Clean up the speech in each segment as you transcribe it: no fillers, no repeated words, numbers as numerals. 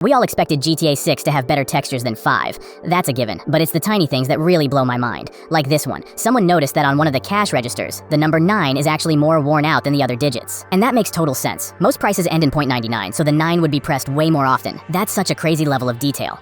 We all expected GTA 6 to have better textures than 5. That's a given, but it's the tiny things that really blow my mind. Like this one. Someone noticed that on one of the cash registers, the number 9 is actually more worn out than the other digits. And that makes total sense. Most prices end in .99, so the 9 would be pressed way more often. That's such a crazy level of detail.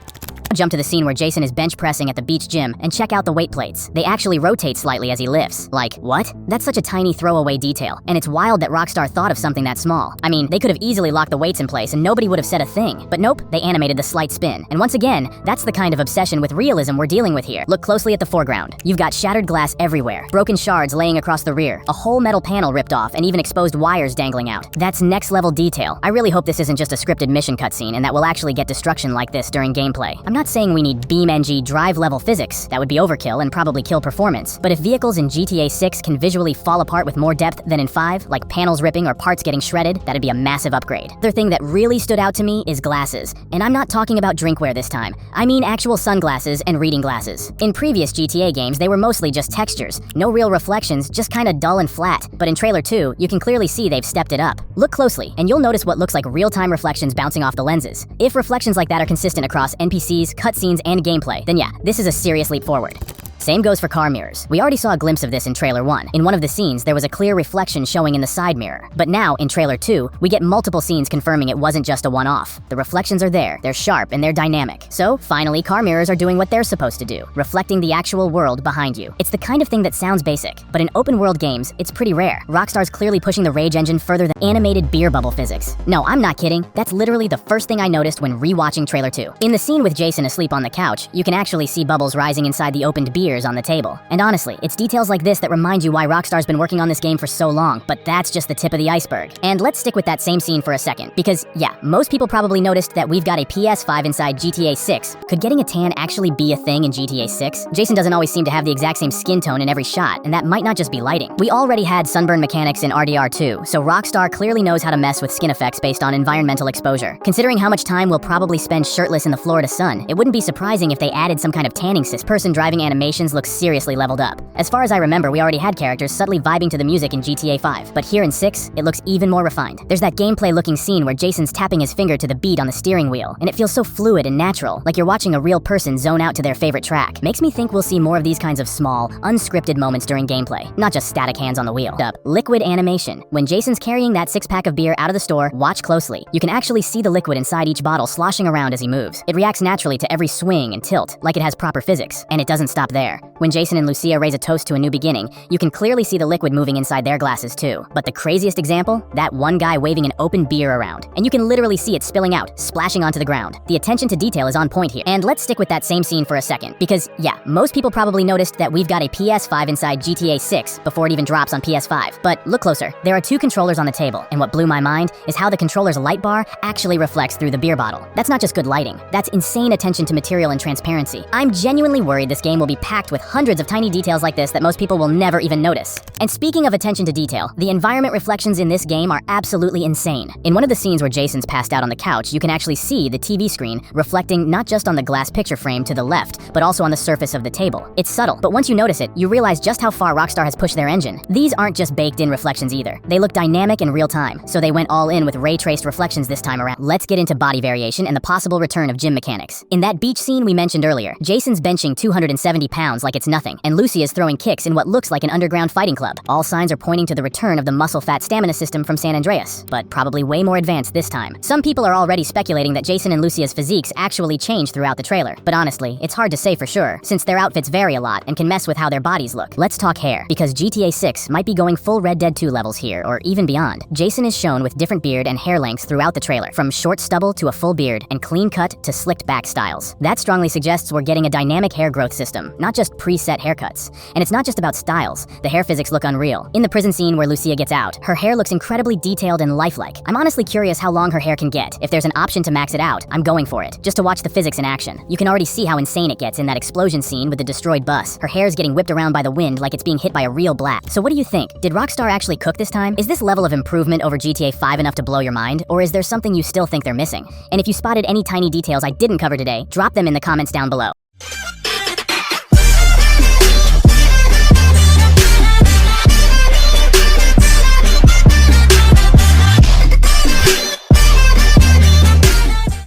Jump to the scene where Jason is bench pressing at the beach gym and check out the weight plates. They actually rotate slightly as he lifts. Like, what? That's such a tiny throwaway detail, and it's wild that Rockstar thought of something that small. I mean, they could have easily locked the weights in place and nobody would have said a thing. But nope, they animated the slight spin. And once again, that's the kind of obsession with realism we're dealing with here. Look closely at the foreground. You've got shattered glass everywhere, broken shards laying across the rear, a whole metal panel ripped off, and even exposed wires dangling out. That's next level detail. I really hope this isn't just a scripted mission cutscene and that we'll actually get destruction like this during gameplay. I'm not saying we need BeamNG drive-level physics. That would be overkill and probably kill performance. But if vehicles in GTA 6 can visually fall apart with more depth than in 5, like panels ripping or parts getting shredded, that'd be a massive upgrade. The thing that really stood out to me is glasses. And I'm not talking about drinkware this time. I mean actual sunglasses and reading glasses. In previous GTA games, they were mostly just textures. No real reflections, just kinda dull and flat. But in Trailer 2, you can clearly see they've stepped it up. Look closely, and you'll notice what looks like real-time reflections bouncing off the lenses. If reflections like that are consistent across NPCs, cutscenes, and gameplay, then yeah, this is a serious leap forward. Same goes for car mirrors. We already saw a glimpse of this in Trailer 1. In one of the scenes, there was a clear reflection showing in the side mirror. But now, in Trailer 2, we get multiple scenes confirming it wasn't just a one-off. The reflections are there, they're sharp, and they're dynamic. So, finally, car mirrors are doing what they're supposed to do, reflecting the actual world behind you. It's the kind of thing that sounds basic, but in open-world games, it's pretty rare. Rockstar's clearly pushing the Rage engine further than animated beer bubble physics. No, I'm not kidding. That's literally the first thing I noticed when rewatching Trailer 2. In the scene with Jason asleep on the couch, you can actually see bubbles rising inside the opened beers on the table. And honestly, it's details like this that remind you why Rockstar's been working on this game for so long, but that's just the tip of the iceberg. And let's stick with that same scene for a second, because yeah, most people probably noticed that we've got a PS5 inside GTA 6. Could getting a tan actually be a thing in GTA 6? Jason doesn't always seem to have the exact same skin tone in every shot, and that might not just be lighting. We already had sunburn mechanics in RDR 2, so Rockstar clearly knows how to mess with skin effects based on environmental exposure. Considering how much time we'll probably spend shirtless in the Florida sun, it wouldn't be surprising if they added some kind of tanning system. Person driving animations look seriously leveled up. As far as I remember, we already had characters subtly vibing to the music in GTA 5, but here in 6, it looks even more refined. There's that gameplay-looking scene where Jason's tapping his finger to the beat on the steering wheel, and it feels so fluid and natural, like you're watching a real person zone out to their favorite track. Makes me think we'll see more of these kinds of small, unscripted moments during gameplay, not just static hands on the wheel. Liquid animation. When Jason's carrying that 6-pack of beer out of the store, watch closely. You can actually see the liquid inside each bottle sloshing around as he moves. It reacts naturally to every swing and tilt, like it has proper physics, and it doesn't stop there. When Jason and Lucia raise a toast to a new beginning, you can clearly see the liquid moving inside their glasses too. But the craziest example? That one guy waving an open beer around. And you can literally see it spilling out, splashing onto the ground. The attention to detail is on point here. And let's stick with that same scene for a second, because yeah, most people probably noticed that we've got a PS5 inside GTA 6 before it even drops on PS5. But look closer. There are 2 controllers on the table, and what blew my mind is how the controller's light bar actually reflects through the beer bottle. That's not just good lighting. That's insane attention to material and transparency. I'm genuinely worried this game will be packed with hundreds of tiny details like this that most people will never even notice. And speaking of attention to detail, the environment reflections in this game are absolutely insane. In one of the scenes where Jason's passed out on the couch, you can actually see the TV screen reflecting not just on the glass picture frame to the left, but also on the surface of the table. It's subtle, but once you notice it, you realize just how far Rockstar has pushed their engine. These aren't just baked-in reflections either. They look dynamic in real time, so they went all in with ray-traced reflections this time around. Let's get into body variation and the possible return of gym mechanics. In that beach scene we mentioned earlier, Jason's benching 270 pounds like it's nothing, and Lucia's throwing kicks in what looks like an underground fighting club. All signs are pointing to the return of the muscle-fat stamina system from San Andreas, but probably way more advanced this time. Some people are already speculating that Jason and Lucia's physiques actually changed throughout the trailer, but honestly, it's hard to say for sure, since their outfits vary a lot and can mess with how their bodies look. Let's talk hair, because GTA 6 might be going full Red Dead 2 levels here, or even beyond. Jason is shown with different beard and hair lengths throughout the trailer, from short stubble to a full beard, and clean cut to slicked back styles. That strongly suggests we're getting a dynamic hair growth system, not just preset haircuts. And it's not just about styles. The hair physics look unreal. In the prison scene where Lucia gets out, her hair looks incredibly detailed and lifelike. I'm honestly curious how long her hair can get. If there's an option to max it out, I'm going for it, just to watch the physics in action. You can already see how insane it gets in that explosion scene with the destroyed bus. Her hair's getting whipped around by the wind like it's being hit by a real blast. So what do you think? Did Rockstar actually cook this time? Is this level of improvement over GTA 5 enough to blow your mind? Or is there something you still think they're missing? And if you spotted any tiny details I didn't cover today, drop them in the comments down below.